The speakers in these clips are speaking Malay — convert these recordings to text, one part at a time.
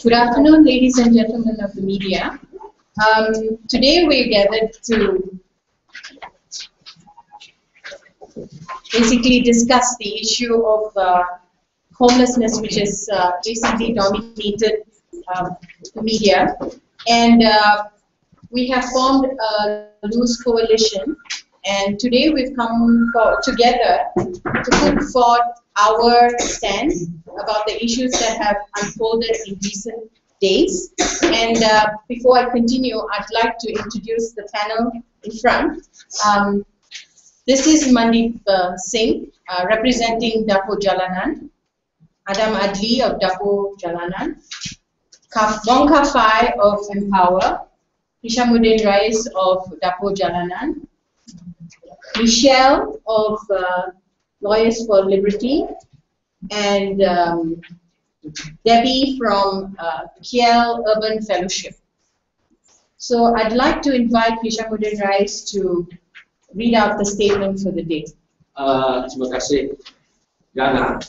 Good afternoon, ladies and gentlemen of the media. Today we're gathered to basically discuss the issue of homelessness, which has basically dominated the media. And we have formed a loose coalition, and today we've come together to put forth our stand about the issues that have unfolded in recent days. And before I continue, I'd like to introduce the panel in front. This is Mandeep Singh, representing Dapo Jalanan, Adam Adli of Dapo Jalanan, Bongka Fai of Empower, Hishamuddin Rais of Dapo Jalanan, Michelle of Lawyers for Liberty, and Debbie from KL Urban Fellowship. So I'd like to invite Hishamuddin Rais to read out the statement for the day. Terima kasih, Jana.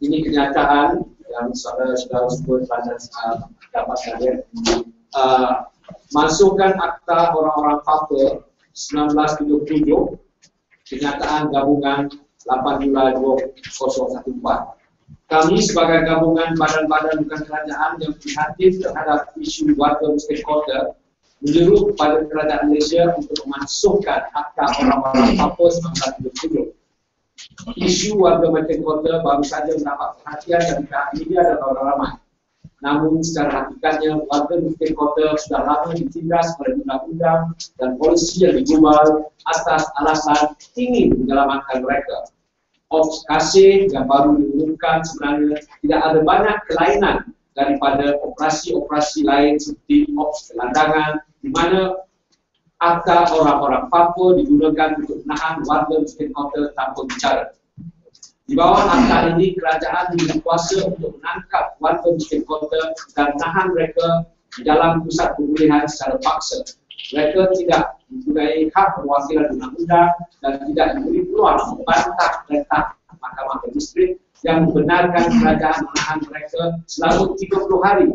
Ini kenyataan yang saudara sebut pada dapat saya. Mansuhkan Akta Orang-Orang Papa 1977, Kenyataan Gabungan 8 Julai 2014. Kami sebagai Gabungan Badan-Badan Bukan Kerajaan yang prihatin terhadap isu warga miskin kota menyeru kepada Kerajaan Malaysia untuk memansuhkan Akta Orang-Orang Papa 1977. Isu warga miskin kota baru saja mendapat perhatian dari pihak media dan orang ramai. Namun secara hakikatnya warga miskin kota sudah lama ditindas oleh undang-undang dan polisi yang digubal atas alasan ingin menyelamatkan mereka. Ops Qaseh yang baru diumumkan sebenarnya tidak ada banyak kelainan daripada operasi-operasi lain seperti Ops Gelandangan, di mana Akta Orang-Orang Papa digunakan untuk menahan warga miskin kota tanpa bicara. Di bawah akta ini, kerajaan diberi kuasa untuk menangkap warga miskin kota dan menahan mereka di dalam pusat pemulihan secara paksa. Mereka tidak mempunyai hak perwakilan undang-undang dan tidak diberi peluang membantah perintah Mahkamah Majistret yang membenarkan kerajaan menahan mereka selama 30 hari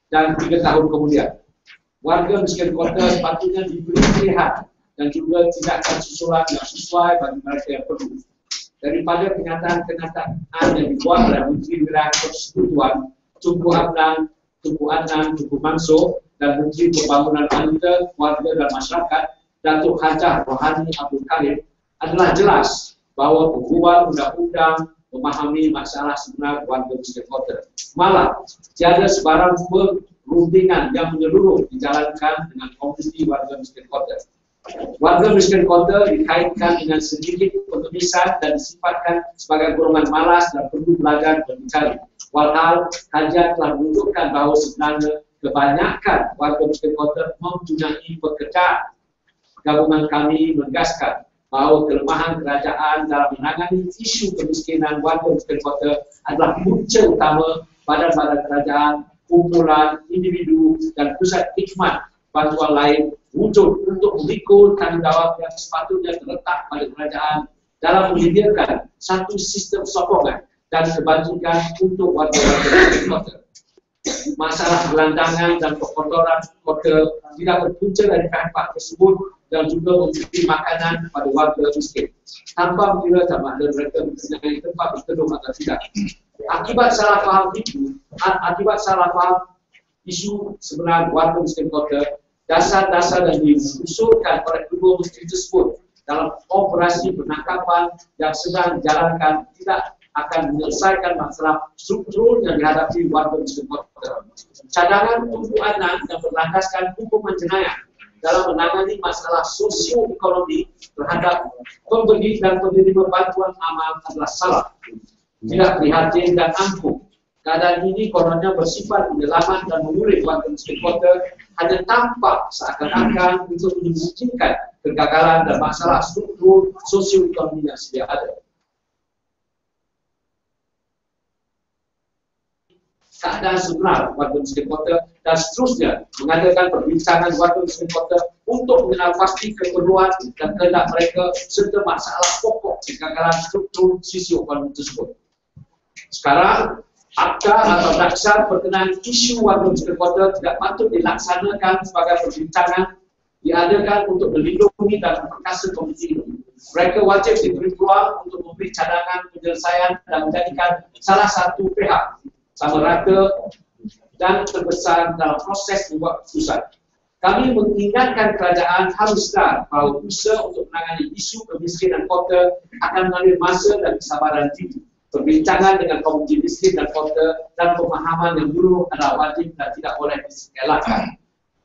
dan 3 tahun kemudian. Warga miskin kota sepatutnya diberi pilihan dan juga tindakan susulan yang sesuai bagi mereka yang perlu. Daripada kenyataan-kenyataan yang dibuat oleh Menteri Wilayah Persekutuan, Tunku Adnan, Tunku Mansuh, dan Menteri Pembangunan Wanita, Warga dan Masyarakat, Datuk Hajah Rohani Abdul Karim, adalah jelas bahawa pengubah undang-undang memahami masalah sebenar warga miskin kota. Malah, tiada sebarang perundingan yang menyeluruh dijalankan dengan komuniti warga miskin kota. Warga miskin kota dikaitkan dengan sedikit pengemisan dan disifatkan sebagai golongan malas dan perlu belajar dan mencari. Walhal kajian telah menunjukkan bahawa sebenarnya kebanyakan warga miskin kota mempunyai pekerjaan. Gabungan kami menegaskan bahawa kelemahan kerajaan dalam menangani isu kemiskinan warga miskin kota adalah punca utama badan-badan kerajaan, kumpulan, individu dan pusat khidmat bantuan lain wujud untuk memikul tanggungjawab yang sepatutnya terletak pada kerajaan dalam menyediakan satu sistem sokongan dan kebajikan untuk warga-warga kota. Masalah gelandangan dan perkotoran kota tidak berpunca dari pihak tersebut dan juga memberi makanan kepada warga miskin tanpa mengira sama ada mereka mempunyai tempat berteduh atau tidak. Akibat salah faham isu sebenar warga miskin kota, dasar-dasar yang diusulkan oleh kedua menteri tersebut dalam operasi penangkapan yang sedang dijalankan tidak akan menyelesaikan masalah struktural yang dihadapi warga miskin kota. Cadangan Tunku Adnan yang berlandaskan hukuman jenayah dalam menangani masalah sosio-ekonomi terhadap pemberi dan penerima bantuan amal adalah salah, tidak prihatin dan angkuh. Keadaan ini kononnya bersifat menyelamat dan mengulik warga miskin kota hanya tampak seakan-akan untuk memungkinkan kegagalan dan masalah struktur sosio-ekonomi yang sedia ada. Keadaan sebenar warga miskin kota dan seterusnya mengadakan perbincangan warga miskin kota untuk mengenal pasti keperluan dan kehendak mereka serta masalah pokok kegagalan struktur sosio-ekonomi tersebut. Sekarang, akta atau dasar berkenaan isu warga miskin kota tidak patut dilaksanakan sebagai perbincangan diadakan untuk melindungi dan memperkasa komiti ini. Mereka wajib diberi peluang untuk memberi cadangan penyelesaian dan menjadikan salah satu pihak sama rata dan terbesar dalam proses membuat keputusan. Kami mengingatkan kerajaan harus sedar bahawa usaha untuk menangani isu kemiskinan kota akan mengambil masa dan kesabaran tinggi. Perbincangan dengan komuniti miskin dan kota dan pemahaman yang dulu adalah wajib dan tidak boleh diselakkan.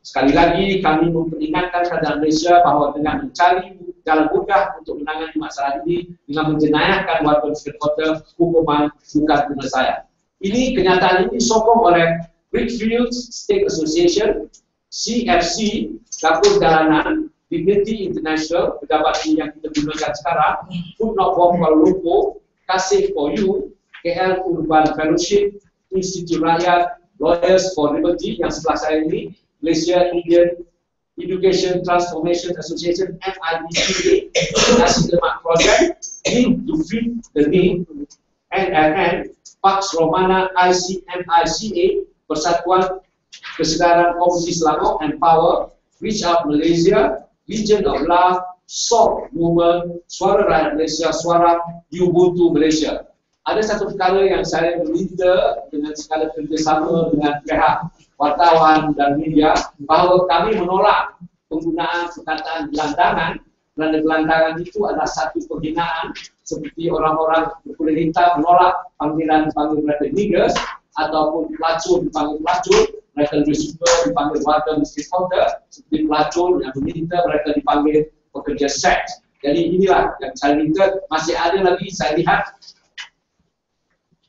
Sekali lagi, kami memperingatkan kerajaan Malaysia bahawa dengan mencari jalan mudah untuk menangani masalah ini dengan menjenayahkan warga miskin kota, hukuman bukan penyelesaian. Ini kenyataan ini disokong oleh Brickfield State Association, CFC, Gabungan Badan-Badan Dignity International, pejabat ini yang kita gunakan sekarang, Food Not Bomb Kuala Lumpur, Qaseh for You, KL Urban Fellowship, Institut Rakyat, Lawyers for Liberty yang sebelah saya ini, Malaysia Indian Education Transformation Association, MIDCA, Nasi Lemak Project, Need to Feed the Need, NRN, Pax Romana ICMICA, Persatuan Kesedaran Komisi Selangor, Empower, Reach Out Malaysia, Region of Love, SOP Movement, Suara Rakyat Malaysia, Suara Ubuntu Malaysia. Ada satu perkara yang saya meminta dengan segala kerjasama dengan pihak wartawan dan media bahawa kami menolak penggunaan perkataan gelandangan kerana gelandangan itu adalah satu penghinaan seperti orang-orang berkulit hitam menolak panggilan mereka niggers ataupun pelacur dipanggil pelacur, mereka lebih suka dipanggil warga miskin kota seperti pelacur yang meminta mereka dipanggil pekerja seks. Jadi inilah yang saya minta. Masih ada lagi saya lihat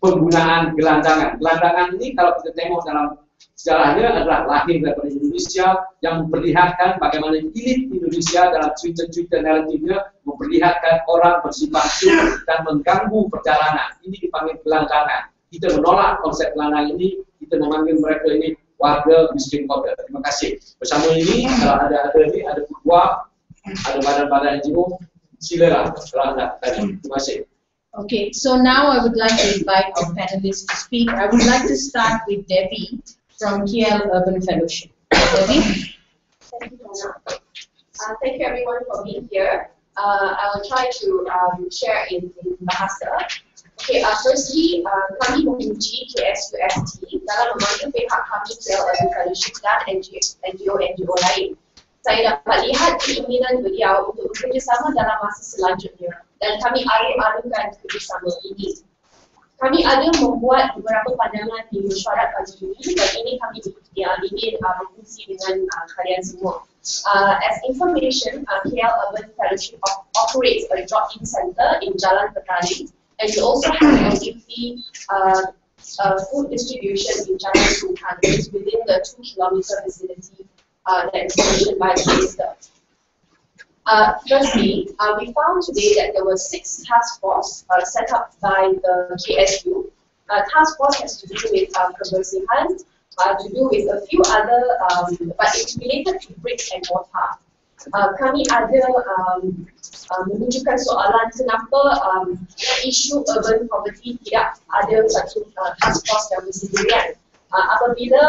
penggunaan gelandangan. Gelandangan ini kalau kita tengok dalam sejarahnya adalah lahir daripada Indonesia yang memperlihatkan bagaimana elit Indonesia dalam cerita-cerita naratifnya memperlihatkan orang bersifat sulit dan mengganggu perjalanan. Ini dipanggil gelandangan. Kita menolak konsep gelandangan ini, kita memanggil mereka ini warga miskin kota. Terima kasih. Bersama ini kalau ada ini, ada ketua, ada badan-badan NGO, silalah kalau anda tadi. Terima kasih. Okay, so now I would like to invite our panelists to speak. I would like to start with Debbie from KL Urban Fellowship. Debbie? Thank you, Donna. Thank you everyone for being here. I will try to share in bahasa. Okay, firstly, kami memuji KSUST dalam memanggil pihak kami KL Urban Fellowship dan NGO lain. Saya dapat lihat keinginan beliau untuk bekerjasama dalam masa selanjutnya dan kami alu-alukan kerjasama ini. Kami ada membuat beberapa pandangan di mesyuarat pagi ini dan ini kami ingin berfungsi dengan kalian semua. As information, KL Urban Fellowship operates a drop-in center in Jalan Petaling, and we also have an activity food distribution in Jalan Mansuhkan, which is within the 2-kilometer vicinity that is mentioned by the minister. Firstly, we found today that there were 6 task force set up by the KSU. Task force has to do with kebersihan, to do with a few other, but it's related to bricks and mortar. Kami ada menunjukkan soalan kenapa isu urban poverty tidak ada satu task force yang bersendirian. Apabila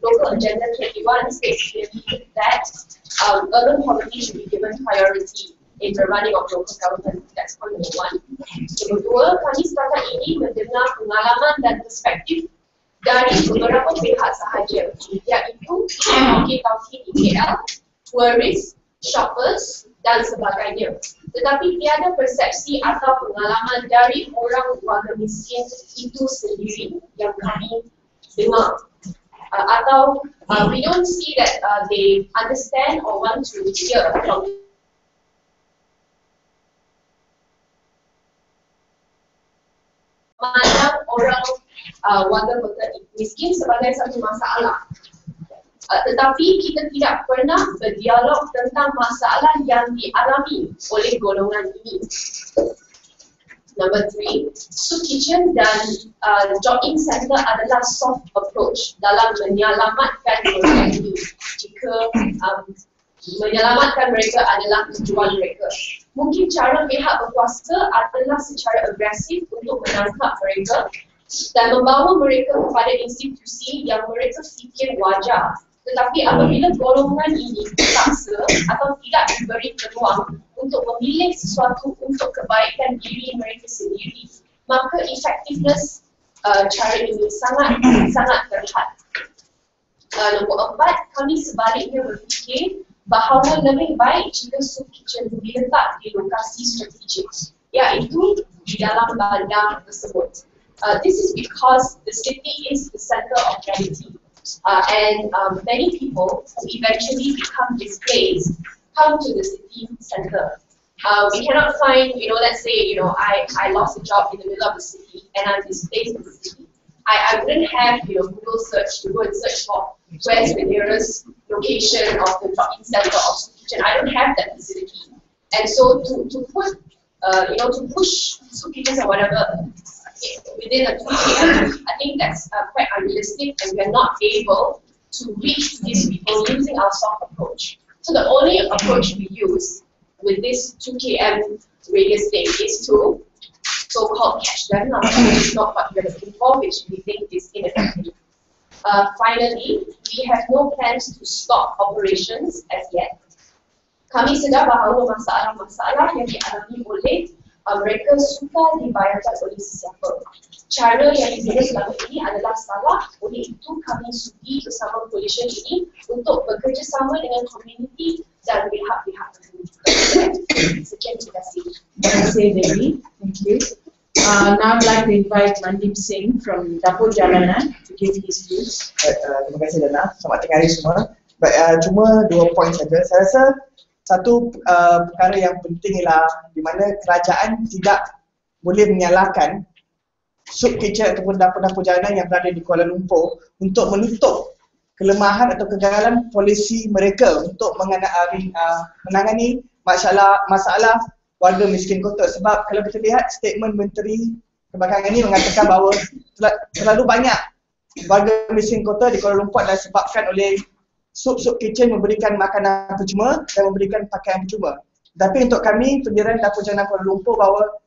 local agenda 21 states clearly that urban poverty should be given priority in the running of local government. That's point number 1. Yang kedua, kami setakat ini mendengar pengalaman dan perspektif dari beberapa pihak sahaja, iaitu tauhid di KL, tourist, shoppers dan sebagainya. Tetapi tiada persepsi atau pengalaman dari orang warga miskin itu sendiri yang kami dengar. Atau we don't see that they understand or want to hear from pandang orang warga kota miskin sebagai satu masalah. Tetapi kita tidak pernah berdialog tentang masalah yang dialami oleh golongan ini. Number 3, soup kitchen dan drop-in center adalah soft approach dalam menyelamatkan golongan ini. menyelamatkan mereka adalah tujuan mereka. Mungkin cara pihak berkuasa adalah secara agresif untuk menangkap mereka dan membawa mereka kepada institusi yang mereka fikir wajar. Tetapi apabila golongan ini terpaksa atau tidak diberi peluang untuk memilih sesuatu untuk kebaikan diri mereka sendiri, maka efektifness cara ini sangat terhad. Nombor 4, kami sebaliknya berfikir bahawa lebih baik jika soup kitchen diletak di lokasi strategik, iaitu di dalam bandar tersebut. This is because the city is the center of gravity, and many people who eventually become displaced come to the city center. We cannot find, let's say, I lost a job in the middle of the city and I'm displaced in the city. I wouldn't have, Google search to go and search for where's the nearest location of the drop-in center of soup kitchen. I don't have that facility, and so to put, to push soup kitchens or whatever within a 2 km, I think that's quite unrealistic, and we're not able to reach these people using our soft approach. So the only approach we use with this 2 km radius thing is to so-called catch them, which is not what we're looking for, which we think is ineffective. Finally, we have no plans to stop operations as yet. Kami sedar bahawa masalah-masalah yang dialami oleh mereka suka dibayarkan oleh sesiapa. Cara yang dibina selama ini adalah salah, oleh itu kami sudi bersama coalition ini untuk bekerjasama dengan komuniti dan pihak-pihak tertentu. Sekian, terima kasih. Terima kasih, Dewi. Thank you. Now I'd like to invite Mandip Singh from Ops Gelandangan to give his views. Terima kasih Dana. Selamat tengah hari semua. Cuma 2 poin saja. Saya rasa satu perkara yang penting ialah di mana kerajaan tidak boleh menyalahkan soup kitchen ataupun dapur-dapur jalanan yang berada di Kuala Lumpur untuk menutup kelemahan atau kegagalan polisi mereka untuk menangani masalah warga miskin kota. Sebab kalau kita lihat statement Menteri kebelakangan ini mengatakan bahawa terlalu banyak warga miskin kota di Kuala Lumpur adalah disebabkan oleh soup kitchen memberikan makanan percuma dan memberikan pakaian percuma. Tapi untuk kami, pendirian Dapur Jalanan Kuala Lumpur, bahawa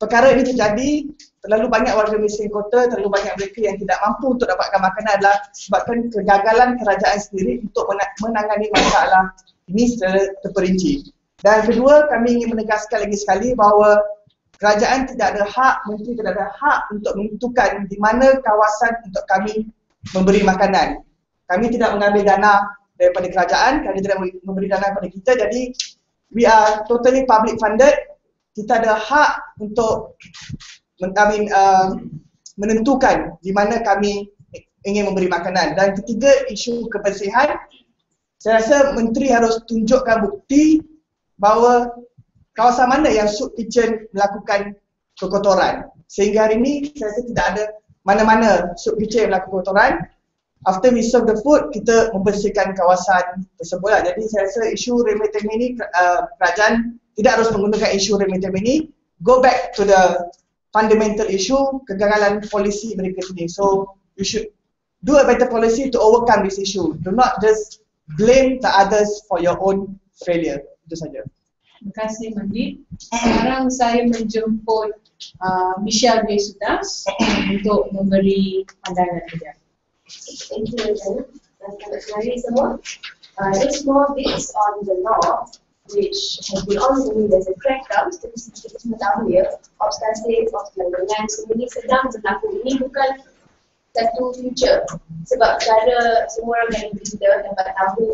perkara ini terjadi, terlalu banyak warga miskin kota, terlalu banyak mereka yang tidak mampu untuk dapatkan makanan adalah sebabkan kegagalan kerajaan sendiri untuk menangani masalah ini secara terperinci. Dan kedua, kami ingin menegaskan lagi sekali bahawa kerajaan tidak ada hak, menteri tidak ada hak untuk menentukan di mana kawasan untuk kami memberi makanan. Kami tidak mengambil dana daripada kerajaan, kami tidak memberi dana kepada kita, jadi we are totally public funded. Kita ada hak untuk menentukan di mana kami ingin memberi makanan. Dan ketiga, isu kebersihan. Saya rasa menteri harus tunjukkan bukti bahawa kawasan mana yang soup kitchen melakukan kekotoran. Sehingga hari ini saya rasa tidak ada mana-mana soup kitchen yang melakukan kekotoran. After we serve the food, kita membersihkan kawasan tersebut. Jadi saya rasa isu remeh-temeh ini, kerajaan tidak harus menggunakan isu remeh-temeh ini. Go back to the fundamental issue, kegagalan polisi mereka sendiri. So you should do a better policy to overcome this issue. Do not just blame the others for your own failure. Itu saja. Terima kasih, Mandip. Sekarang saya menjemput Michelle Besudas untuk memberi pandangan dia. Thank you, Rajana. Selamat hari semua. Just more bits on the law which has been ongoing. There's a crackdown, seperti kita semua tahu ya. Ops Qaseh, Ops Gelandangan, semua ini sedang berlaku. Ini bukan satu future. Sebab cara semua orang yang berita dapat tahu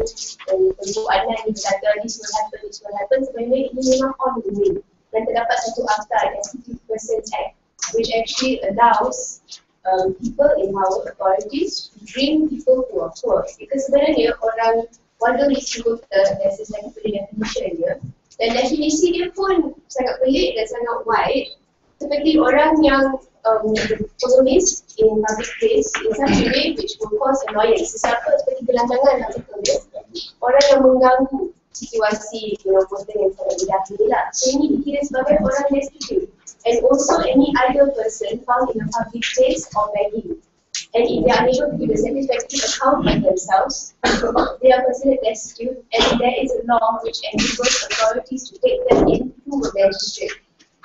perbuatan yang berkata this will happen, sebenarnya ini memang ongoing. Dan terdapat satu akta yang 50% Act which actually allows people in power authorities to bring people who are poor. Because sebenarnya orang warga miskin kota, as is lagi pada definition dia, dan definisi dia pun sangat pelik dan sangat wide. Seperti orang yang pengemis in public place in such a way which will cause annoyance. Sesiapa seperti gelandangan artikel dia, orang yang mengganggu situasi kota yang sangat didahului lah. So ini dikira sebagai orang destitute. And also any other person found in a public place or begging. and if they are unable to give a satisfactory account of themselves, they are considered destitute, and there is a law which enables authorities to take them into a magistrate.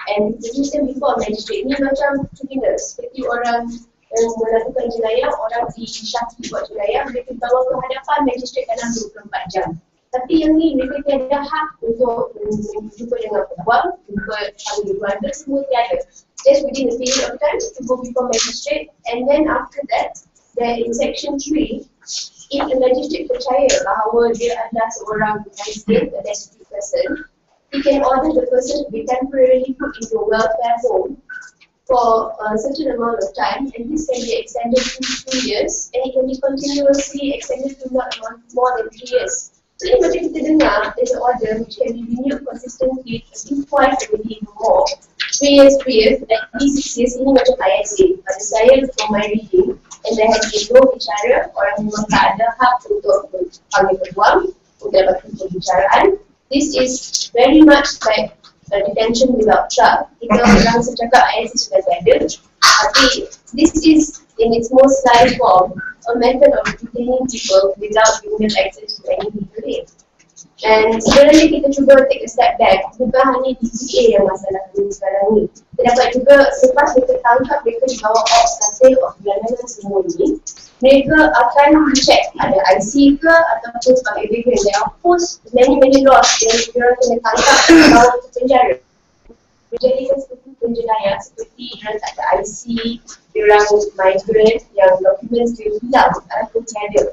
And introduce them before a magistrate. Ni macam criminal, seperti orang yang melakukan jenayah, orang disyaki buat jenayah, mereka bawa ke hadapan magistrate dalam 24 jam. Tapi yang ni mereka tiada hak untuk jumpa dengan peguam, jumpa family keluarga, semua tiada. Just within a period of time to go before magistrate, and then after that, there in section 3, if the magistrate percaya bahawa dia adalah seorang miskin, a destitute person, he can order the person to be temporarily put into a welfare home for a certain amount of time, and this can be extended to 2 years, and it can be continuously extended to not more than 3 years. So ini macam kita dengar, there's an order which can be renewed consistently, I think twice a year or more, 3 years, at least 6 years. Ini macam ISA. Pada saya, from my reading, and there has been no bicara, orang memang tak ada hak untuk panggil peguam, untuk dapat pembicaraan. This is very much like a detention without trial. Kita orang cakap ISA sudah ada, tapi this is in its most live form a method of detaining people without giving them access to any legal aid. And sebenarnya kita cuba take a step back, bukan hanya DPA yang masalah ini sekarang ni. Kita dapat juga selepas mereka tangkap mereka di bawah Ops Gelandangan semua ini, mereka akan check ada IC ke ataupun sebagai background. There are post many laws yang mereka kena tangkap di bawah penjara. Menjadikan seperti penjenayah, seperti mereka tak ada IC, diorang migrant yang dokumen dia hilang ataupun tiada.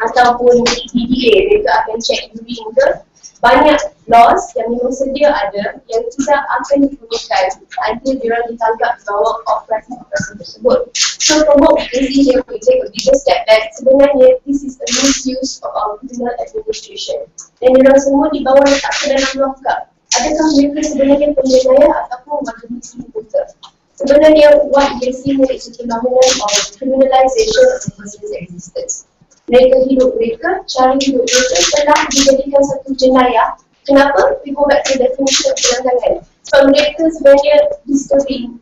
Ataupun DDA, mereka akan check urine ke. Banyak laws yang memang sedia ada yang tidak akan digunakan until diorang ditangkap di bawah operasi-operasi tersebut. So from what we see here, we take a bigger step back. Sebenarnya, this is a misuse of our criminal administration. Dan diorang semua di bawah letak ke dalam lockup. Adakah mereka sebenarnya penjenayah ataupun warga miskin kota? Sebenarnya, what we see here is a phenomenon of criminalization of a person's existence. Mereka hidup mereka, cara hidup mereka telah dijadikan satu jenayah. Kenapa? We go back to the definition of gelandangan. Sebab mereka sebenarnya disturbing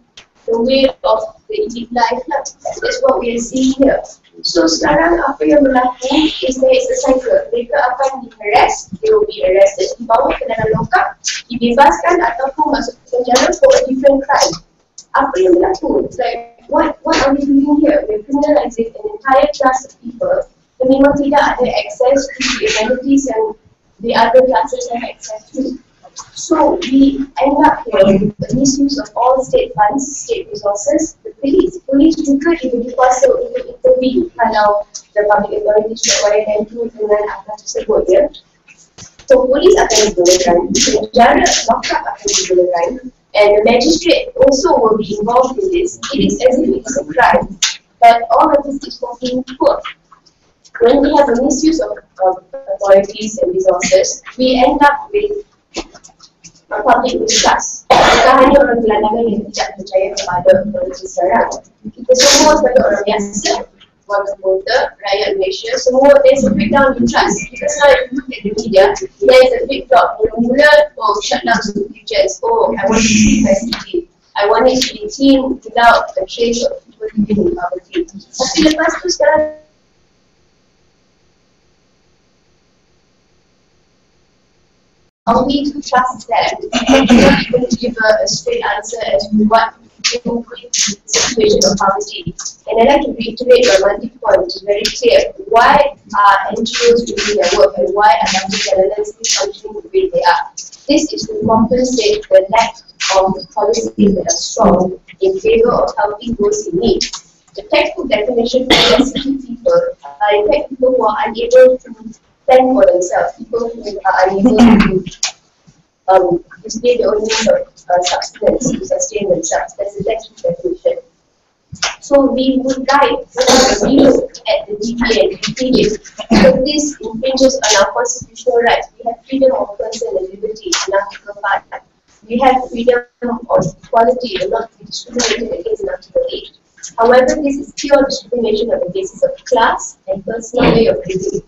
the way of the elite life lah. That's what we are seeing here. So sekarang apa yang berlaku is there is a cycle. Mereka akan di-harass, they will be arrested, dibawa ke dalam lockup, dibebaskan ataupun masuk ke penjara for a different crime. Apa yang berlaku? It's like, what are we doing here? We're criminalizing an entire class of people yang memang tidak ada access to the amenities yang the other classes have access to. So we end up here with the misuse of all state funds, state resources. The police juga dikuasa untuk intervene kalau the public authorities require them to dengan apa tersebut ya. So police akan digunakan, penjara, lockup akan digunakan, and the magistrate also will be involved in this. It is as if it's a crime, but all of this is for being poor. When we have a misuse of authorities and resources, we end up with public mistrust. Bukan hanya orang gelandangan yang tidak percaya kepada authority sekarang. Kita semua sebagai orang biasa, warga kota, rakyat Malaysia, semua there's a breakdown in trust. Because now if you look at the media, there's a big drop. Mula-mula, shut down school teachers. I want to see my city. I want it to be clean without a trace of people living in poverty. Tapi lepas tu sekarang, are we to trust them? We're not going to give a straight answer as to what we do with the situation of poverty. And I'd like to reiterate my point, which is very clear. Why are NGOs doing their work and why are Badan-Badan still functioning the way they are? This is to compensate the lack of policies that are strong in favor of helping those in need. The textbook definition for destitute people are in fact people who are unable to fend for themselves, people who are unable to display their own means of subsistence to sustain themselves. That's the textbook definition. So we would like to look at the DPA and DPA because this infringes on our constitutional rights. We have freedom of person and liberty in Article 5. We have freedom of equality and not to be discriminated against in Article 8. However, this is pure discrimination on the basis of class and personal way of living.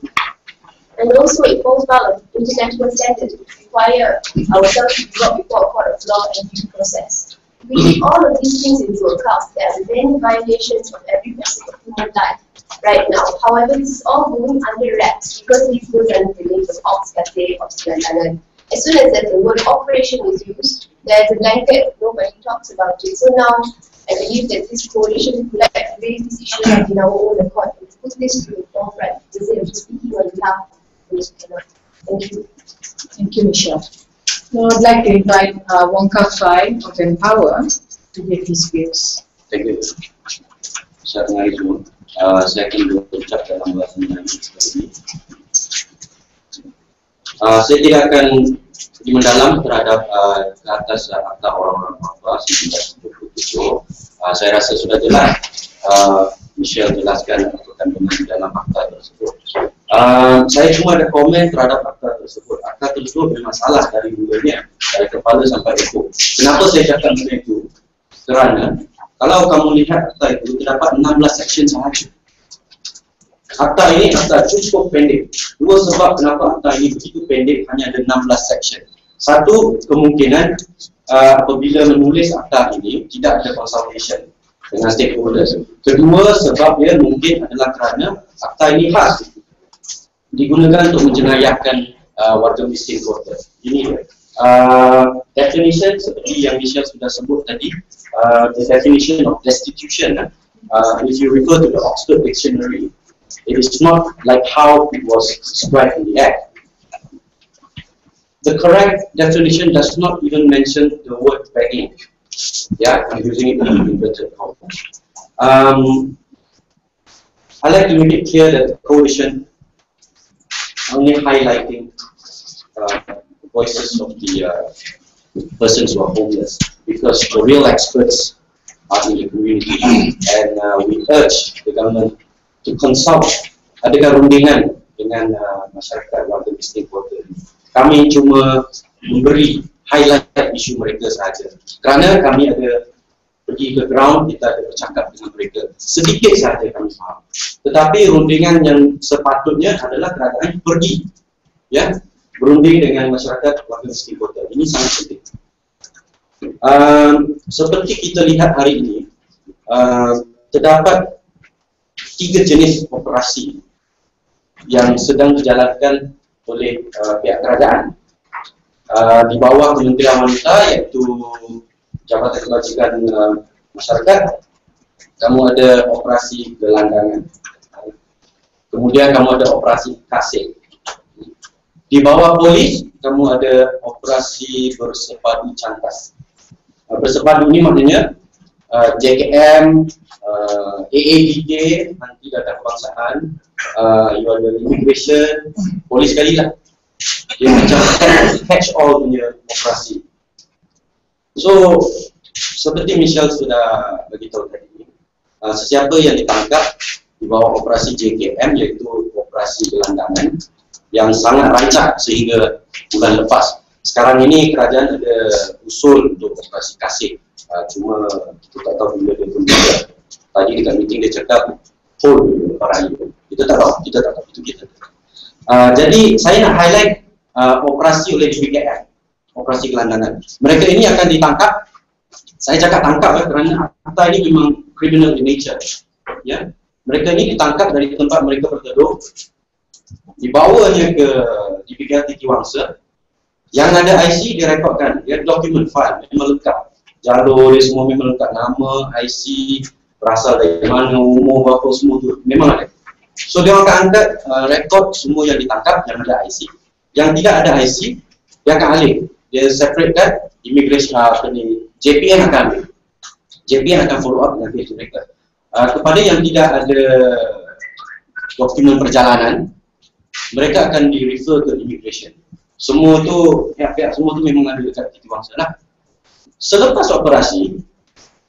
And also it falls foul of international standards which require ourselves to be brought before a court of law and due process. we take all of these things into account. There are many violations of every facet of human life right now. However, this is all going under wraps because these goes under the name of Ops Gelandangan, Ops Gelandangan. As soon as the word operation is used, there's a blanket, nobody talks about it. So now, I believe that this coalition would like to raise this issue in our own accord and put this to the forefront instead of just speaking on behalf of those who cannot. Thank you. Thank you, Michelle. Now I'd like to invite Wongka Fai of Empower to give his views. Thank you. Selamat hari semua. Saya akan berucap dalam bahasa Melayu seperti ini. Saya tidak akan pergi mendalam terhadap ke atas Akta Orang-Orang Papa 1977. Saya rasa sudah jelas. Michelle jelaskan kandungan di dalam akta tersebut. Saya cuma ada komen terhadap akta tersebut. Akta tersebut bermasalah dari mulanya, dari kepala sampai ekor. Kenapa saya cakap macam itu? Kerana kalau kamu lihat akta itu terdapat 16 section sahaja. Akta ini akta cukup pendek. Dua sebab kenapa akta ini begitu pendek, hanya ada 16 section. Satu, kemungkinan apabila menulis akta ini tidak ada consultation dengan stakeholders. Kedua, sebabnya mungkin adalah kerana akta ini khas digunakan untuk menjenayahkan warga miskin kota. Ini dia. Definition seperti yang Michelle sudah sebut tadi, the definition of destitution, if you refer to the Oxford Dictionary, it is not like how it was described in the Act. The correct definition does not even mention the word begging. Yeah, I'm using it in inverted commas. I like to make it clear that the coalition only highlighting voices of the persons who are homeless, because the real experts are in the community, and we urge the government to consult, adakan rundingan dengan masyarakat warga miskin kota. Kami cuma memberi highlight isu mereka sahaja. Kerana kami ada pergi ke ground, kita ada bercakap dengan mereka. Sedikit sahaja kami faham. Tetapi rundingan yang sepatutnya adalah kerajaan pergi, ya, berunding dengan masyarakat warga miskin kota. Ini sangat penting. Seperti kita lihat hari ini, terdapat 3 jenis operasi yang sedang dijalankan oleh pihak kerajaan di bawah Kementerian Wanita, iaitu Jabatan Kebajikan Masyarakat. Kamu ada operasi Gelandangan, kemudian kamu ada operasi Qaseh. Di bawah polis, kamu ada operasi bersepadu cantas. Bersepadu ini maknanya JKM, AADK, nanti data kebangsaan, you ada immigration, polis sekali lah. Dia macam catch all punya operasi. So, seperti Michelle sudah beritahu tadi, sesiapa yang ditangkap di bawah operasi JKM, iaitu operasi Gelandangan, yang sangat rancak sehingga bulan lepas. Sekarang ini kerajaan ada usul untuk operasi Qaseh, cuma kita tak tahu bila dia pun berjalan. Tadi dekat meeting dia cakap hold para itu. Kita tak tahu, itu kita. Jadi saya nak highlight operasi oleh DBKM, operasi Gelandangan. Mereka ini akan ditangkap. Saya cakap tangkap kerana akta ini memang criminal in nature. Ya, mereka ini ditangkap dari tempat mereka berteduh, dibawanya ke DBKM Titiwangsa. Yang ada IC direkodkan, dia dokumen file memang lengkap. Jalur dia semua memang lengkap, nama, IC, berasal dari mana, umur berapa, semua tu memang ada. So dia akan angkat rekod semua yang ditangkap yang ada IC. Yang tidak ada IC, dia akan alih. Dia separatekan immigration, JPN akan ambil. JPN akan follow up dengan pihak mereka. Kepada yang tidak ada dokumen perjalanan, mereka akan di-refer ke immigration. Semua tu, pihak-pihak semua tu memang ada dekat Titiwangsa lah. Selepas operasi,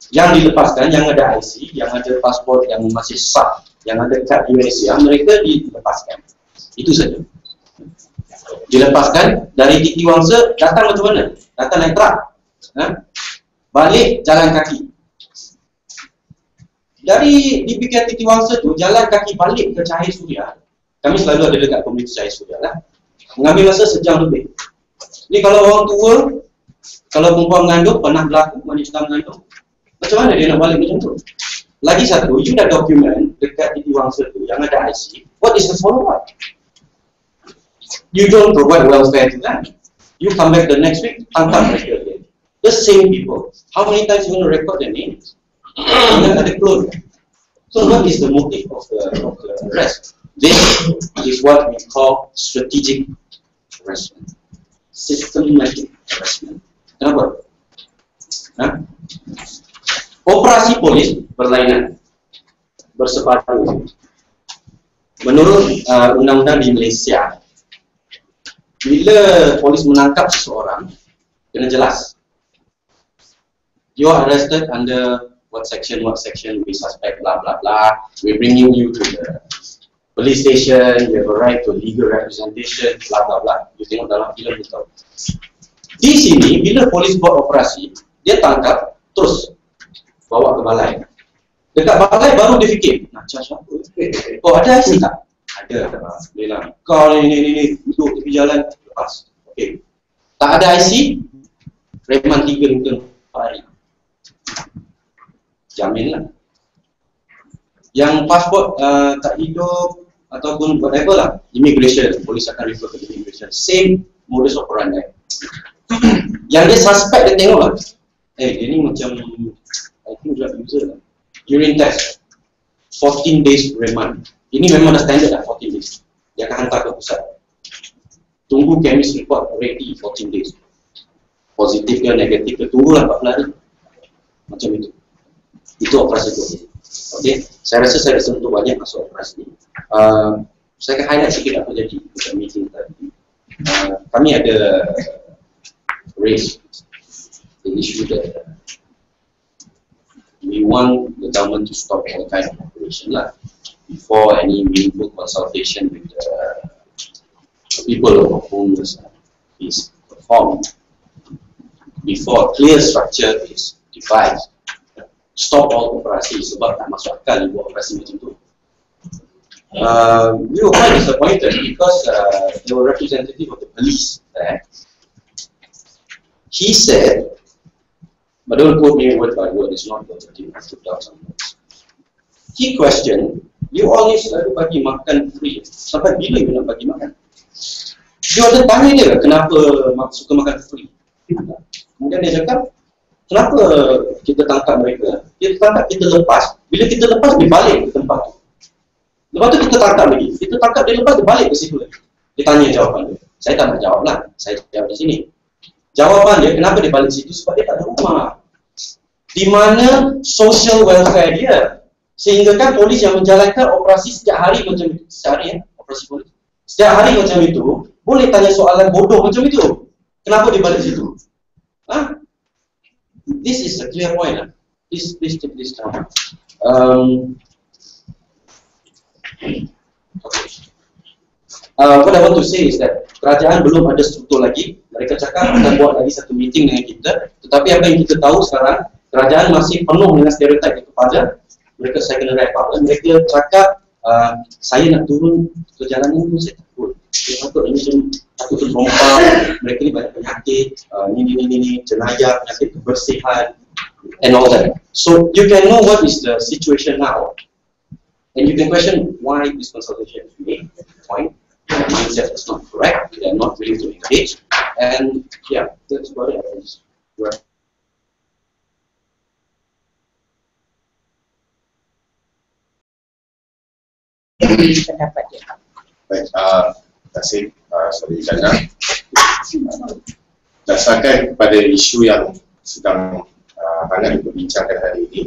yang dilepaskan, yang ada IC, yang ada pasport yang masih sah, yang ada kad Malaysia, mereka dilepaskan. Itu saja. Dilepaskan dari Titiwangsa, datang macam mana? Datang naik truk, balik jalan kaki. Dari DBK Titiwangsa tu, jalan kaki balik ke Cahaya Suria. Kami selalu ada dekat komuniti Cahaya Suria lah. Mengambil masa sejam lebih. Ni kalau orang tua, Kalau perempuan mengandung, pernah berlaku wanita mengandung, macam mana dia nak balik macam tu? Lagi satu, you dah dokumen dekat di wangsa tu yang ada IC, what is the follow up? You don't provide welfare to them. You come back the next week, tangkap mereka again. The same people. How many times you want to record their names? Yang ada clone. So what is the motive of the arrest? This is what we call strategic harassment, systematic harassment. Kenapa? Operasi polis berlainan, bersepadu. Menurut undang-undang di Malaysia, bila polis menangkap seseorang, kena jelas. You are arrested under what section, we suspect, blah blah blah. We're bringing you to the police station, you have a right to legal representation, blah blah blah. You tengok dalam filem itu. Di sini, bila polis buat operasi, dia tangkap, terus bawa ke balai. Dekat balai baru dia fikir, nak charge apa? Oh, ada IC tak? Ada. Dia bilang, kau ni duduk tepi jalan, lepas. Okey. Tak ada IC, reman 3 hingga 4 hari. Jaminlah. Yang pasport tak hidup ataupun whatever lah, immigration, polis akan refer ke immigration. Same modus operandi. Yang dia suspect, dia tengok lah, dia ni macam I think drug user lah. Urine test 14 days remand. Ini memang dah standard lah, 14 days. Dia akan hantar ke pusat. Tunggu chemist report ready 14 days. Positif ke negatif ke, tunggulah 14 hari. Macam itu. Itu operasi itu. Okey, saya rasa saya dah sentuh banyak masuk operasi ini. Saya akan highlight sikit apa jadi dekat meeting tadi. Kami ada raise the issue that we want the government to stop all kind of operation lah before any meaningful consultation with the people of whom this is performed, before a clear structure is devised. Stop all operasi sebab tak masuk akal buat operasi macam tu. We were quite disappointed because there were representative of the police there. He said, but don't quote me word by word, it's not verbatim, I took down some notes. He questioned, you all ni selalu bagi makan free, sampai bila you nak bagi makan? Dia ada tanya dia, kenapa suka makan free? Kemudian dia cakap, kenapa kita tangkap mereka? Kita tangkap, kita lepas. Bila kita lepas, dia balik ke tempat tu. Lepas tu kita tangkap lagi. Kita tangkap, dia lepas, dia balik ke situ lagi. Dia tanya jawapan dia. Saya tak nak jawab lah. Saya jawab di sini. Jawapan dia, kenapa dia balik situ? Sebab dia tak ada rumah. Di mana social welfare dia. Sehingga kan polis yang menjalankan operasi setiap hari macam itu. Setiap hari operasi polis. Setiap hari macam itu, boleh tanya soalan bodoh macam itu. Kenapa dia balik situ? This is a clear point lah. Please take this down. What I want to say is that kerajaan belum ada struktur lagi. Mereka cakap akan buat lagi satu meeting dengan kita. Tetapi apa yang kita tahu sekarang, kerajaan masih penuh dengan stereotip kepada mereka. Saya kena wrap up. Mereka cakap, saya nak turun ke jalanan itu, saya takut. Saya takut ini takut terlompat. Mereka ni banyak penyakit, ini jenayah, penyakit kebersihan, and all that. So you can know what is the situation now, and you can question why this consultation is made. Point. The mindset is not correct. They are not willing to engage, and yeah, that's about it. Right. Pendapat dia. Baik, terima kasih Saudari Jana. Berdasarkan kepada isu yang sedang hangat diperbincangkan hari ini,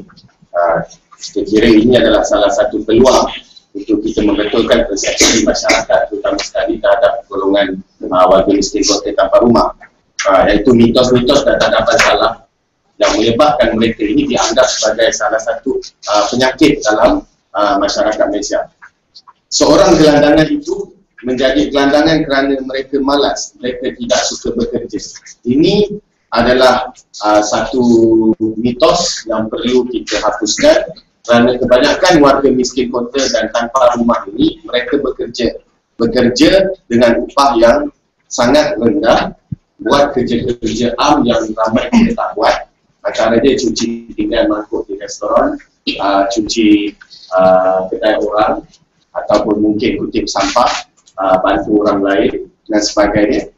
saya kira ini adalah salah satu peluang untuk kita membetulkan persepsi masyarakat, terutama sekali terhadap golongan warga miskin kota tanpa rumah, iaitu mitos-mitos dan tanggapan salah yang menyebabkan mereka ini dianggap sebagai salah satu penyakit dalam masyarakat Malaysia. Seorang gelandangan itu menjadi gelandangan kerana mereka malas, mereka tidak suka bekerja. Ini adalah satu mitos yang perlu kita hapuskan, kerana kebanyakan warga miskin kota dan tanpa rumah ini, mereka bekerja dengan upah yang sangat rendah buat kerja-kerja am yang ramai kita tak buat. Antara dia cuci tinggal mangkuk di restoran, cuci kedai orang, ataupun mungkin kutip sampah, bantu orang lain dan sebagainya.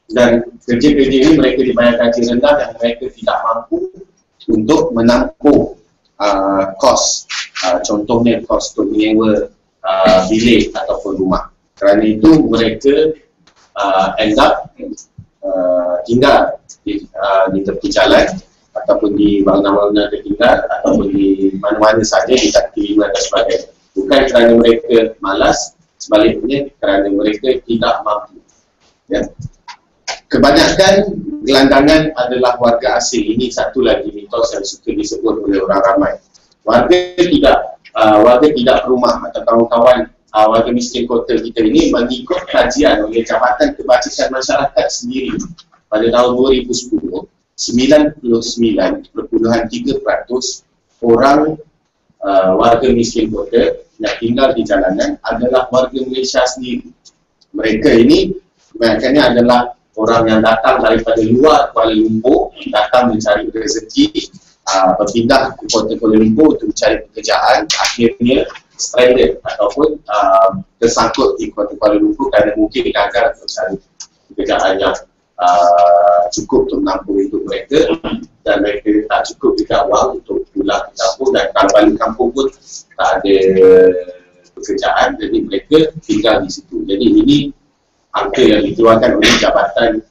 Dan kerja-kerja ini mereka dibayar gaji rendah dan mereka tidak mampu untuk menampung kos, contohnya kos untuk menyewa bilik ataupun rumah. Kerana itu mereka end up tinggal di tepi jalan ataupun di bangunan-bangunan tertinggal ataupun di mana-mana saja di kaki lima dan sebagainya. Bukan kerana mereka malas, sebaliknya kerana mereka tidak mampu. Ya. Kebanyakan gelandangan adalah warga asing. Ini satu lagi mitos yang suka disebut oleh orang ramai. Warga tidak rumah atau kawan-kawan warga miskin kota kita ini mengikut kajian oleh Jabatan Kebajikan Masyarakat sendiri pada tahun 2010, 99.3% orang warga miskin kota yang tinggal di jalanan adalah warga Malaysia sendiri. Mereka ini kebanyakannya adalah orang yang datang daripada luar Kuala Lumpur, datang mencari rezeki, berpindah ke kota Kuala Lumpur untuk mencari pekerjaan, akhirnya stranded ataupun tersangkut di kota Kuala Lumpur kerana mungkin gagal untuk cari pekerjaan yang cukup untuk menampung hidup mereka, dan mereka tak cukup juga wang untuk pulang ke kampung, dan kalau balik kampung pun tak ada pekerjaan, jadi mereka tinggal di situ. Jadi ini angka yang dikeluarkan oleh Jabatan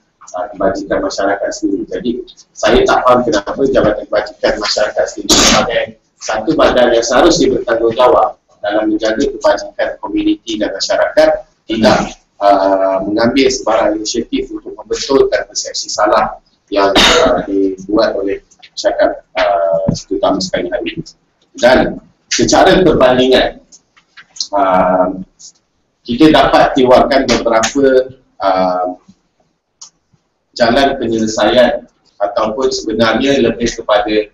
Kebajikan Masyarakat sendiri. Jadi saya tak faham kenapa Jabatan Kebajikan Masyarakat sendiri sebagai satu badan yang seharusnya bertanggungjawab dalam menjaga kebajikan komuniti dan masyarakat tidak mengambil sebarang inisiatif untuk membetulkan persepsi salah yang dibuat oleh masyarakat terutama sekali hari ini. Dan secara perbandingan kita dapat tiwarkan beberapa jalan penyelesaian ataupun sebenarnya lebih kepada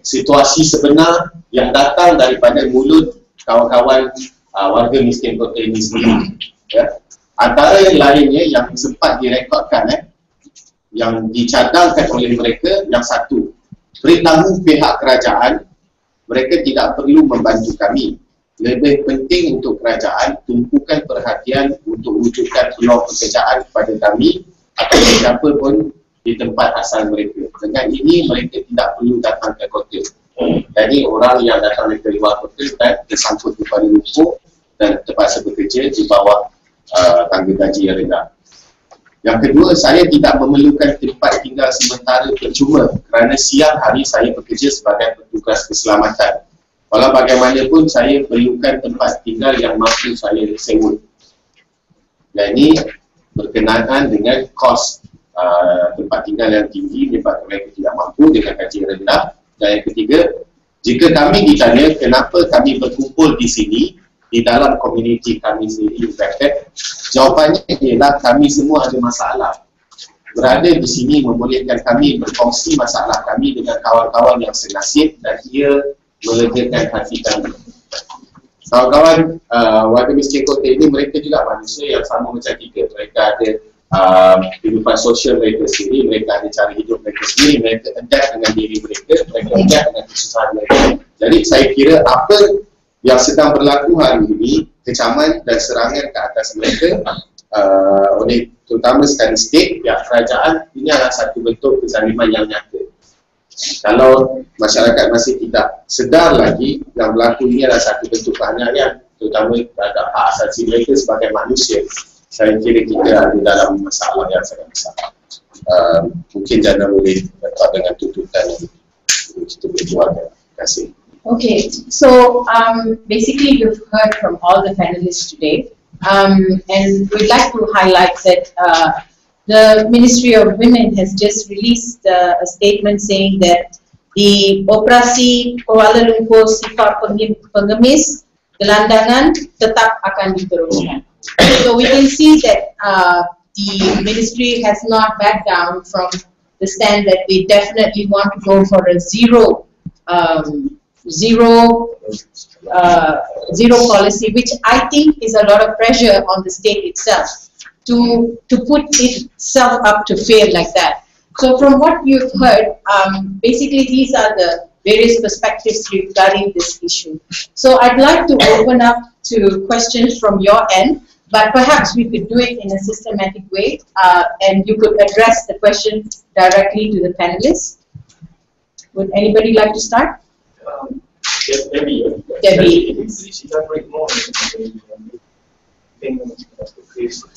situasi sebenar yang datang daripada mulut kawan-kawan warga miskin kota ini sendiri. Ya. Antara yang lainnya yang sempat direkodkan, yang dicadangkan oleh mereka, yang satu, beritahu pihak kerajaan mereka tidak perlu membantu kami. Lebih penting untuk kerajaan tumpukan perhatian untuk wujudkan peluang pekerjaan kepada kami atau siapa pun di tempat asal mereka. Dengan ini mereka tidak perlu datang ke kota. Jadi orang yang datang dari luar kota dan tersangkut di Kuala Lumpur dan terpaksa bekerja di bawah tangga gaji yang rendah. Yang kedua, saya tidak memerlukan tempat tinggal sementara percuma kerana siang hari saya bekerja sebagai petugas keselamatan. Walau bagaimanapun saya perlukan tempat tinggal yang mampu saya sewa. Dan ini berkenaan dengan kos tempat tinggal yang tinggi menyebabkan mereka tidak mampu dengan gaji rendah. Dan yang ketiga, jika kami ditanya kenapa kami berkumpul di sini di dalam komuniti kami sendiri, jawapannya ialah kami semua ada masalah. Berada di sini membolehkan kami berkongsi masalah kami dengan kawan-kawan yang senasib dan ia melegakan hati kami. Kawan-kawan warga miskin kota ini mereka juga manusia yang sama macam kita. Mereka ada kehidupan sosial mereka sendiri, mereka ada cara hidup mereka sendiri, mereka adapt dengan diri mereka adapt dengan kesusahan mereka. Jadi saya kira apa yang sedang berlaku hari ini, kecaman dan serangan ke atas mereka oleh terutama sekali state, pihak kerajaan, ini adalah satu bentuk kezaliman yang nyata. Kalau masyarakat masih tidak sedar lagi yang berlaku ini adalah satu bentuk penganiayaan terutama terhadap hak asasi mereka sebagai manusia, saya kira kita ada dalam masalah yang sangat besar. Mungkin jana boleh dapat dengan tuntutan yang kita berjuangkan. Terima kasih. Okay, so basically you've heard from all the panelists today, and we'd like to highlight that the Ministry of Women has just released a statement saying that the operasi Kuala Lumpur sifar pengemis gelandangan tetap akan diteruskan. So we can see that the ministry has not backed down from the stand that they definitely want to go for a zero policy, which I think is a lot of pressure on the state itself. to put itself up to fail like that. So from what you've heard, basically these are the various perspectives regarding this issue. So I'd like to open up to questions from your end, but perhaps we could do it in a systematic way, and you could address the question directly to the panelists. Would anybody like to start? Yes, Debbie. Debbie. Please elaborate more on the thing of the case of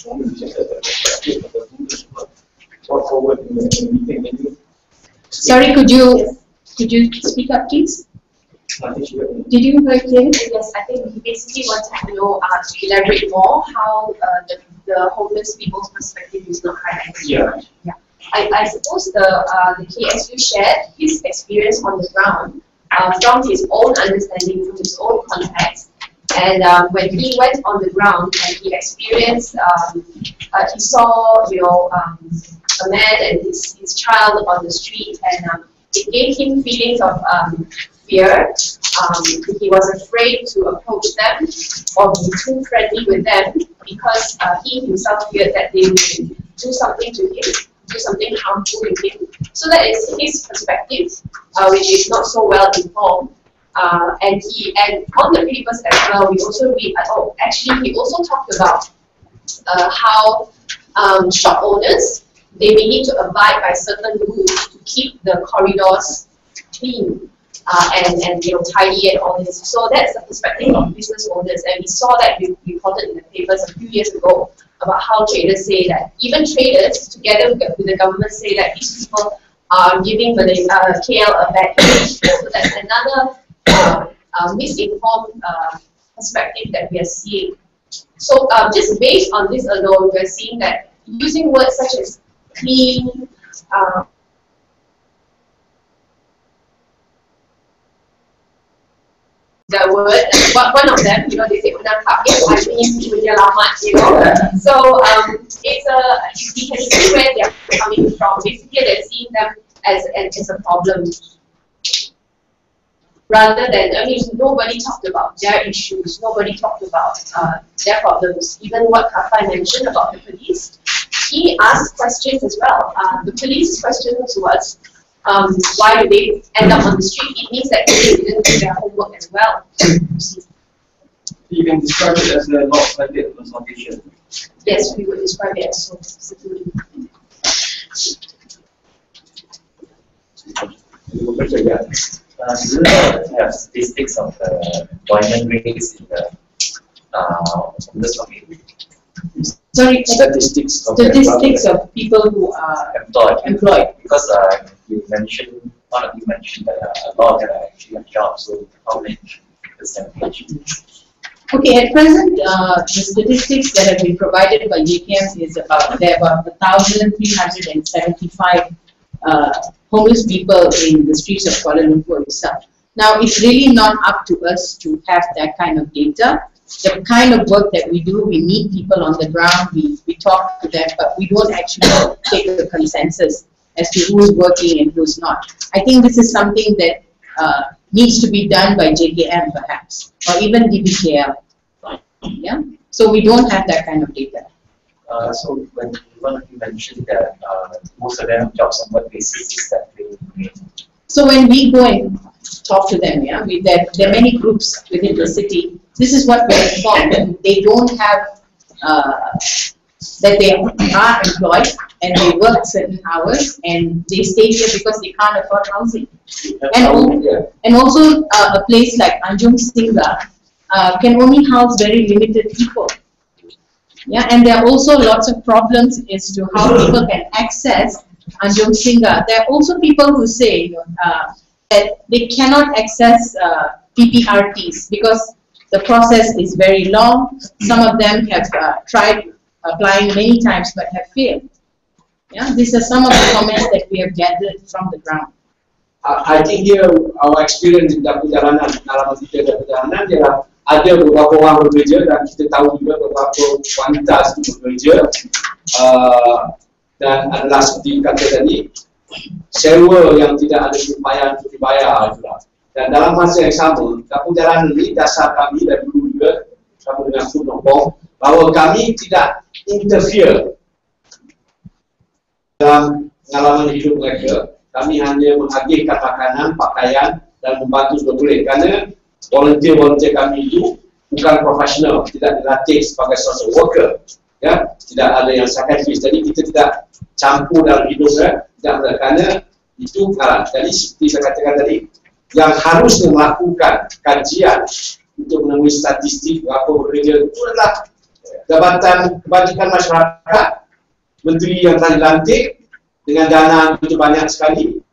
what forward in the meeting. Sorry, could you speak up, please? Did you hear it? Yes, I think he basically wanted to know, to elaborate more how the homeless people's perspective is not highlighted. Yeah. I suppose the KSU shared his experience on the ground from his own understanding, from his own context. And when he went on the ground and he experienced, he saw, a man and his child on the street, and it gave him feelings of fear. He was afraid to approach them or be too friendly with them because he himself feared that they would do something to him, do something harmful to him. So that is his perspective, which is not so well informed. And on the papers as well, we also read, actually he also talked about how shop owners, they may need to abide by certain rules to keep the corridors clean and tidy and all this. So that's the perspective of business owners, and we saw that reported in the papers a few years ago about how traders say that even traders, together with the government, say that these people are giving KL a bad image. So that's another misinformed perspective that we are seeing. So just based on this alone, we are seeing that using words such as clean, the word, one of them, they say mendapat, I mean menyelamat, So it's we can see where they're coming from. Basically, they're seeing them as a problem, rather than, nobody talked about their issues, nobody talked about their problems. Even what Qaseh mentioned about the police, he asked questions as well. The police's question was, why do they end up on the street? It means that they didn't do their homework as well. You can describe it as a lopsided consultation. Yes, we would describe it as so. Do you have statistics of the employment rates in the homeless community? Sorry, Statistics of people who are employed. Because you mentioned, one of you mentioned that a lot of them actually have jobs, so how many percentage? Okay, at present, the statistics that have been provided by JKM is there are about 1,375 homeless people in the streets of Kuala Lumpur itself. Now, it's really not up to us to have that kind of data. The kind of work that we do, we meet people on the ground, we talk to them, but we don't actually take a consensus as to who's working and who's not. I think this is something that needs to be done by JKM perhaps, or even DBKL. Yeah? So we don't have that kind of data. So when one of you mentioned that most of them have jobs on what basis is that they? So when we go and talk to them, yeah, there are many groups within the city. This is what we're informed. They don't have that they are employed and they work certain hours and they stay here because they can't afford housing. And also a place like Anjung Singa can only house very limited people. Yeah, and there are also lots of problems as to how people can access Anjung Singa. There are also people who say that they cannot access PPRTs because the process is very long. Some of them have tried applying many times but have failed. Yeah, these are some of the comments that we have gathered from the ground. I think here our experience di perjalanan, pengalaman kita di perjalanan ialah ada beberapa orang bekerja dan kita tahu juga beberapa wanita bekerja dan adalah seperti kata tadi sewa yang tidak ada upaya untuk dibayar juga. Dan dalam masa yang sama, kampung jalanan ini dasar kami dan dulu juga sama dengan Sunopong bahawa kami tidak interfere dalam pengalaman hidup mereka. Kami hanya mengagihkan makanan, pakaian dan membantu sebetulnya, kerana volunteer-volunteer kami itu bukan profesional, tidak dilatih sebagai social worker, ya, tidak ada yang psychiatrist, jadi kita tidak campur dalam hidup, tidak ada, kerana itu pengalaman. Jadi seperti saya katakan tadi, yang harusnya melakukan kajian untuk menemui statistik berapa bekerja itu adalah Jabatan Kebajikan Masyarakat, menteri yang telah dilantik dengan dana begitu banyak sekali.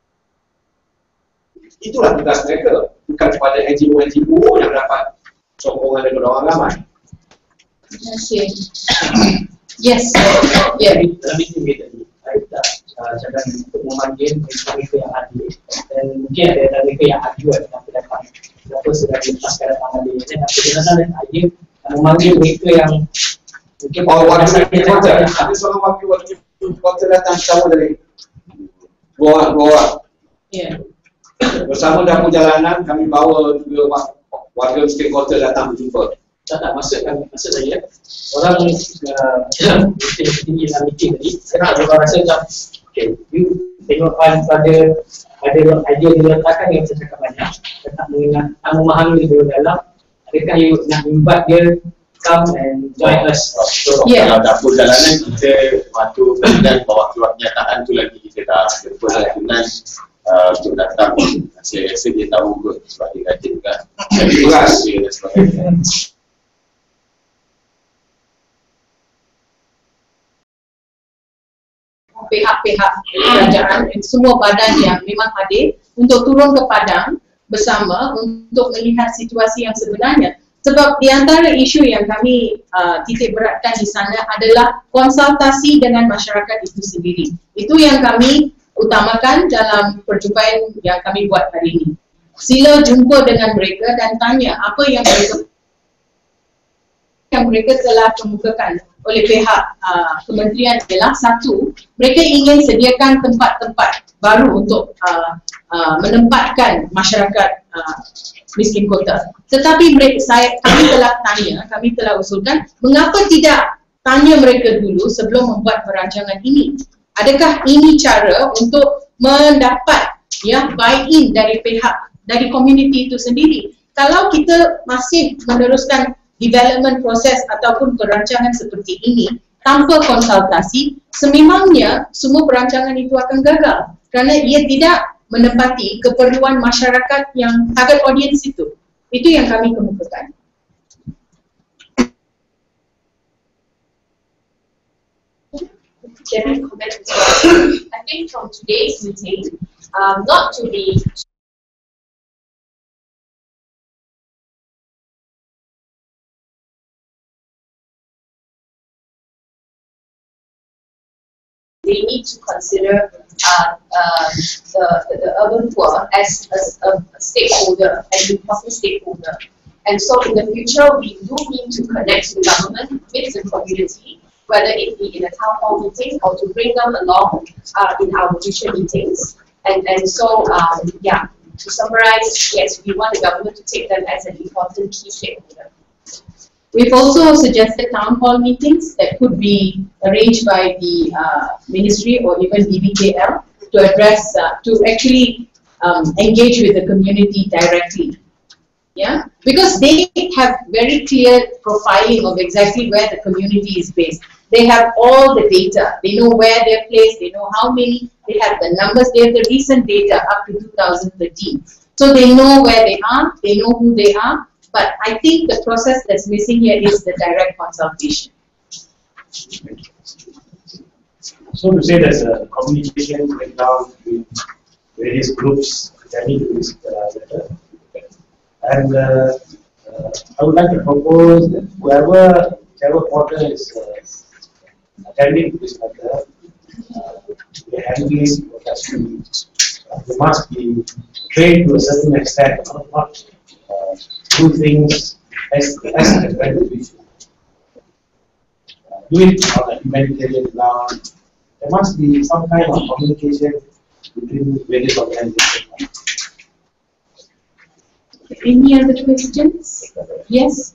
Itulah tugas mereka, bukan kepada NGO-NGO yang dapat sokongan daripada orang ramai. Terima kasih. Yes. Ya, dalam itu tadi, saya cakap untuk memanggil mereka yang adil, dan mungkin ada mereka yang adil dalam pendapat berapa sudah dilepaskan dalam adil, tapi dalam adil memanggil mereka yang mungkin wakil kota, ada seorang wakil kota datang sama dari dua orang. Ya. Bersama dapur jalanan, kami bawa juga warga miskin kota datang berjumpa. Tak maksud saya, orang tinggi dalam meeting tadi, saya nak orang rasa macam, okay, you tengok pada ada idea diletakkan yang saya cakap banyak, saya tak mengingat, tak memahami dia dalam, adakah you nak invite dia come and join us? So, kalau dapur jalanan kita waktu dan bawa keluar kenyataan tu lagi kita dah jumpa dengan untuk datang. Saya rasa dia tahu kot sebab dia kaji juga. Jadi dia dan sebagainya. Pihak-pihak kerajaan, semua badan yang memang hadir untuk turun ke padang bersama untuk melihat situasi yang sebenarnya. Sebab di antara isu yang kami titik beratkan di sana adalah konsultasi dengan masyarakat itu sendiri. Itu yang kami utamakan dalam perjumpaan yang kami buat hari ini. Sila jumpa dengan mereka dan tanya apa yang mereka telah kemukakan oleh pihak kementerian adalah satu, mereka ingin sediakan tempat-tempat baru untuk menempatkan masyarakat miskin kota. Tetapi kami telah usulkan, mengapa tidak tanya mereka dulu sebelum membuat perancangan ini? Adakah ini cara untuk mendapat buy-in dari pihak, dari komuniti itu sendiri? Kalau kita masih meneruskan development proses ataupun perancangan seperti ini tanpa konsultasi, sememangnya semua perancangan itu akan gagal kerana ia tidak menepati keperluan masyarakat yang target audience itu. Itu yang kami kemukakan. Can I comment as well? I think from today's meeting, not to be they need to consider the urban poor as a stakeholder, an important stakeholder. And so in the future, we do need to connect the government with the community, whether it be in a town hall meeting or to bring them along in our future meetings. And so, yeah, to summarize, yes, we want the government to take them as an important key stakeholder. We've also suggested town hall meetings that could be arranged by the ministry or even BBKL to address, to actually engage with the community directly. Yeah, because they have very clear profiling of exactly where the community is based. They have all the data. They know where they're placed. They know how many. They have the numbers. They have the recent data up to 2013. So they know where they are. They know who they are. But I think the process that's missing here is the direct consultation. So to say there's a communication breakdown between various groups pertaining to this letter. And I would like to propose that whichever quarter is attending to this matter, the handling they must be trained to a certain extent, not do things as individuals. Do it on a humanitarian ground. There must be some kind of communication between various organizations. Any other questions? Yes?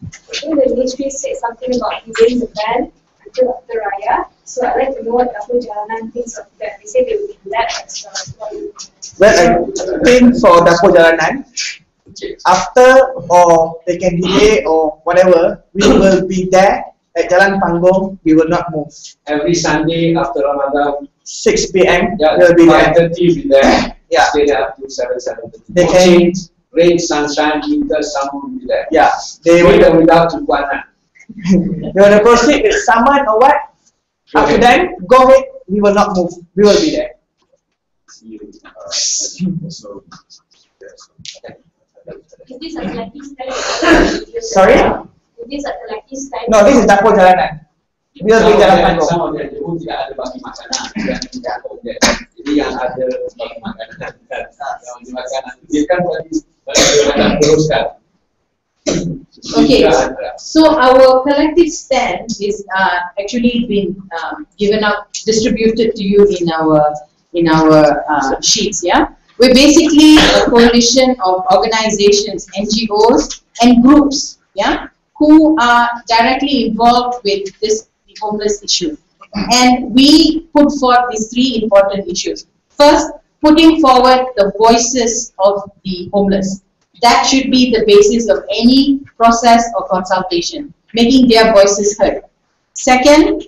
I think the ministry said something about using the ban until after Raya. So I'd like to know what Dapur Jalanan thinks of that. They say they will be glad as well. Well, I think for Dapur Jalanan, after or they can delay or whatever, we will be there at Jalan Panggung. We will not move. Every Sunday after Ramadan, 6 p.m. yeah, we'll be there. 5:30 be there. Yeah. Stay there up to 7:30. They No can- change, rain, sunshine, winter, summer will be there. Yeah, they With will. or without Tukuanan. They will negotiate with someone or what. After that, go ahead. We will not move. We will be there. So, Is this a collective stand? Sorry? Is this a collective stand? No, this is Dapur Jalanan. We will be Jalan Panggung. Some of them pun tidak ada bagi makanan. Yang tidak ada. Jadi yang ada bagi makanan. Yang bagi makanan. Dia kan bagi makanan teruskan. Okay, so our collective stand is actually been given out, distributed to you in our sheets. Yeah, we're basically a coalition of organizations, NGOs, and groups. Yeah, who are directly involved with this homeless issue, and we put forth these three important issues. First, putting forward the voices of the homeless. That should be the basis of any process or consultation, making their voices heard. Second,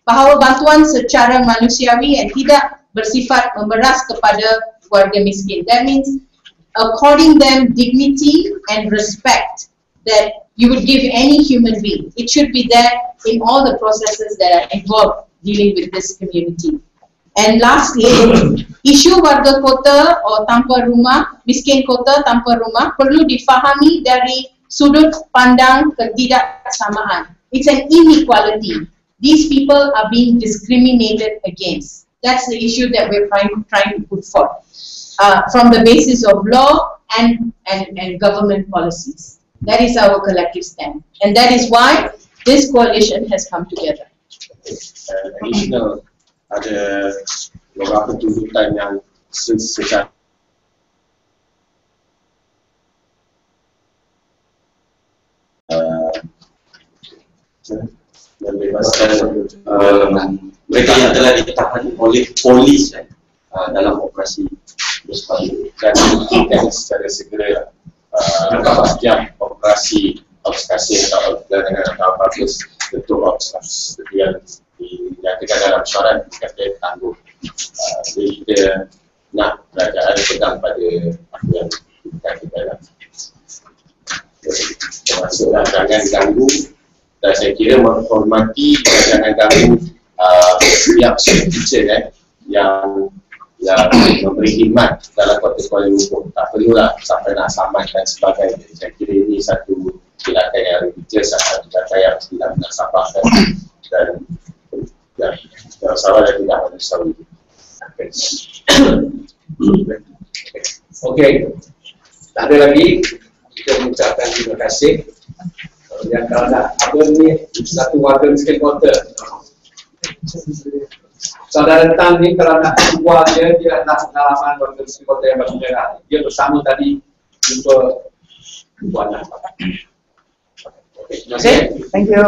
bahawa bantuan secara manusiawi and tidak bersifat memeras kepada warga miskin. That means according them dignity and respect that you would give any human being. It should be there in all the processes that are involved dealing with this community. And lastly, isu warga kota atau tanpa rumah, miskin kota tanpa rumah perlu difahami dari sudut pandang ketidaksamaan. It's an inequality. These people are being discriminated against. That's the issue that we're trying to put forth from the basis of law and government policies. That is our collective stand, and that is why this coalition has come together. additional ada beberapa tuntutan yang secara membebaskan mereka yang telah ditahan oleh polis dalam operasi dan mungkinkan secara segera setiap operasi Ops Qaseh atau Ops Gelandangan atau apa-apa bentuk Ops yang dinyatakan dalam syarat dikatakan tangguh. Jadi kita nak kerajaan pegang pada apa yang dikatakan termasuklah jangan ganggu, dan saya kira menghormati jangan ganggu pihak citizen yang memberi khidmat dalam konteks Kuala Lumpur. Tak perlulah sampai nak saman dan sebagainya. Saya kira ini satu tindakan yang ridiculous, satu tindakan yang tidak menasabah dan salah dan tidak manusiawi. Okey, tak ada lagi. Kita mengucapkan terima kasih. Yang kalau nak apa ni, satu warga miskin kota. Saudara Tan ni kalau nak keluar dia nak pengalaman warga miskin kota yang baru merah. Dia bersama tadi jumpa Buana. Okey, terima kasih. Okay, thank you.